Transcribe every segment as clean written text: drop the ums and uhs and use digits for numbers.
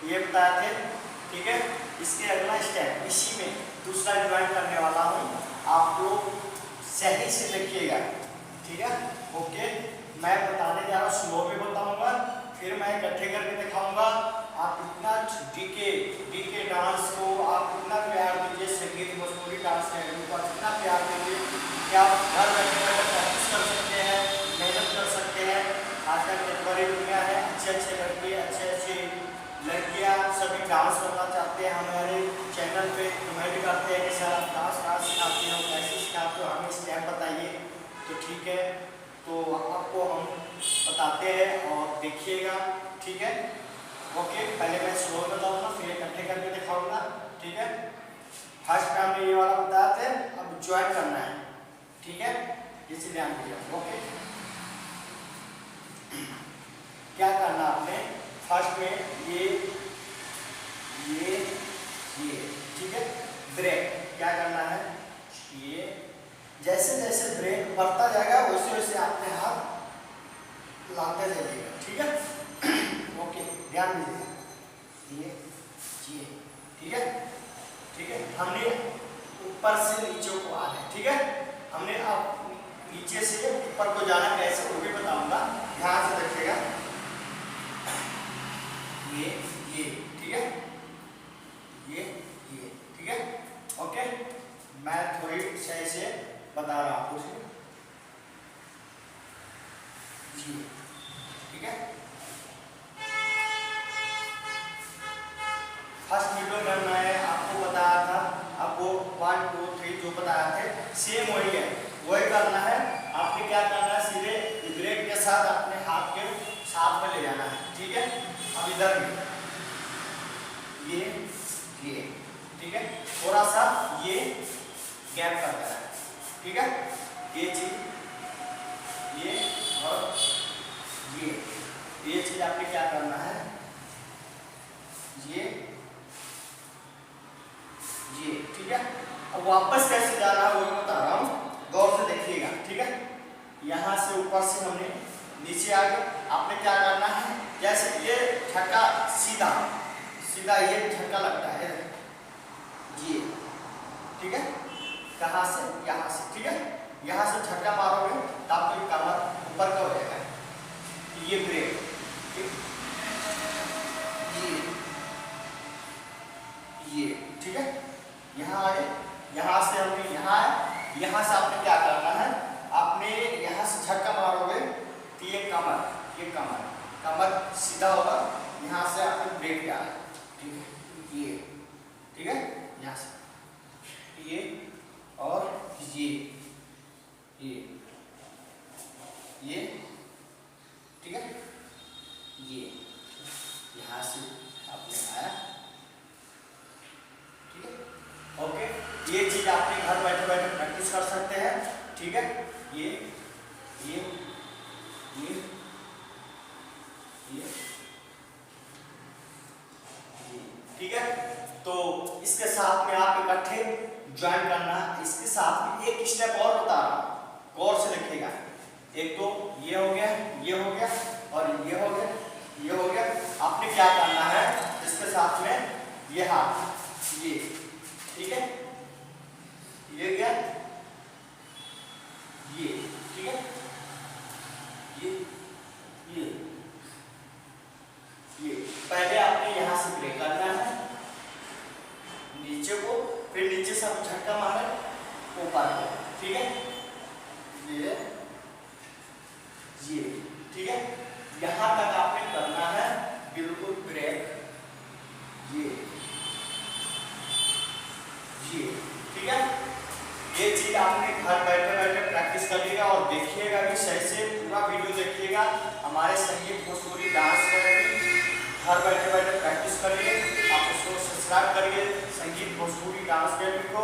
ये बताए थे। ठीक है, इसके अगला स्टेप इसी में दूसरा ज्वाइन करने वाला हूँ, आप लोग सही से देखिएगा। ठीक है, ओके। मैं बताने जा रहा हूँ, स्लो भी बताऊंगा, फिर मैं इकट्ठे करके दिखाऊंगा। आप इतना डीके डांस को आप इतना प्यार दीजिए, संगीत भोजपुरी डांस को इतना प्यार दीजिए कि आप घर बैठे बैठे प्रैक्टिस कर सकते हैं, मेहनत कर सकते हैं। आजकल की बड़ी दुनिया है, अच्छे लड़के अच्छे लड़कियां सभी डांस करना चाहते हैं। हमारे चैनल पे कमेंट करते हैं कि सर आप डांस कहाँ सिखाते हो, कैसे सिखाते हो, हमें स्टेप बताइए। तो ठीक है, तो आपको हम बताते हैं और देखिएगा। ठीक है, ओके। पहले मैं स्लो बताऊंगा, फिर इकट्ठे करके दिखाऊंगा। ठीक है, फर्स्ट में हमने ये वाला बताया था, अब ज्वाइन करना है। ठीक है, इसे ध्यान दीजिए। ओके, क्या करना आपने, फर्स्ट में ये ठीक है, ब्रेक क्या करना है, ये जैसे जैसे ब्रेक बढ़ता जाएगा वैसे वैसे आपने हाथ लाते जाइएगा। ठीक है, ओके, ध्यान दीजिएगा। ये ठीक है, ठीक है, हमने ऊपर से नीचे को आ रहे। ठीक है, हमने अब नीचे से ऊपर को जाना कैसे वो भी बताऊंगा, ध्यान से देखिएगा। ये ठीक है, ये ठीक है, ओके। मैं थोड़ी सही से बता रहा हूँ जी। ठीक है, फर्स्ट वीडियो में मैं आपको बताया था, आपको 1 2 3 जो बताया थे सेम वही है, वही करना है। आपने क्या करना है, सीधे ब्रेक के साथ अपने हाथ के साथ में ले जाना है। ठीक है, अब इधर भी ये ठीक है, थोड़ा सा ये गैप कर देना है। ठीक है, ये चीज ये और ये चीज आपने क्या करना है, ये ठीक है। अब वापस कैसे जाना है वो बता रहा हूँ, गौर से देखिएगा। ठीक है, यहाँ से ऊपर से हमने नीचे आ गए, आपने क्या करना है, जैसे ये झटका सीधा ये झटका लगता है ये। ठीक है, कहाँ से, यहाँ से। ठीक है, यहाँ से झटका मारोगे तो आपको कमर ऊपर का हो जाएगा। ये ब्रेक, ये ठीक है, यहाँ आए, यहाँ से हमने यहाँ से आपने क्या करना है, आपने यहाँ से झटका मारोगे तो ये कमर सीधा होगा, यहाँ से आपने ब्रेक किया है। ठीक है, ये ठीक है, यहाँ से ये और ये ठीक है, ये यहाँ से आपने आया। ठीक है, ओके। ये चीज आपने घर बैठे बैठे प्रैक्टिस कर सकते हैं। ठीक है, ये ठीक है, तो इसके साथ में आप इकट्ठे ज्वाइन करना। इसके साथ में एक स्टेप और बता रहा हूँ, गौर से देखिएगा। एक तो ये हो गया और ये हो गया। आपने क्या करना है, इसके साथ में ये हाथ ये। ठीक है, ये गया ये। ठीक है, ये पहले आपने यहाँ से ब्रेक करना है नीचे को, फिर नीचे से आप झटका मारे ऊपर को। ठीक है, ये ठीक है, यहाँ तक आपने करना है बिल्कुल ब्रेक। ये ठीक है, ये चीज आपने घर बैठे बैठे प्रैक्टिस करिएगा और देखिएगा भी सही से, पूरा वीडियो देखिएगा। हमारे संगीत भोजपुरी डांस अकेडमी, घर बैठे बैठे प्रैक्टिस करिए। आप उसको सब्सक्राइब करिए संगीत भोजपुरी डांस अकेडमी को,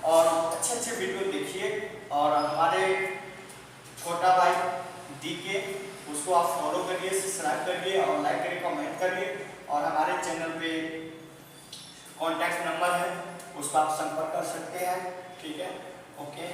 और अच्छे वीडियो देखिए। और हमारे छोटा भाई डीके, उसको आप फॉलो करिए, सब्सक्राइब करिए और लाइक करिए, कमेंट करिए। और हमारे चैनल पे कॉन्टैक्ट नंबर है, उस पर आप संपर्क कर सकते हैं। ठीक है, ओके।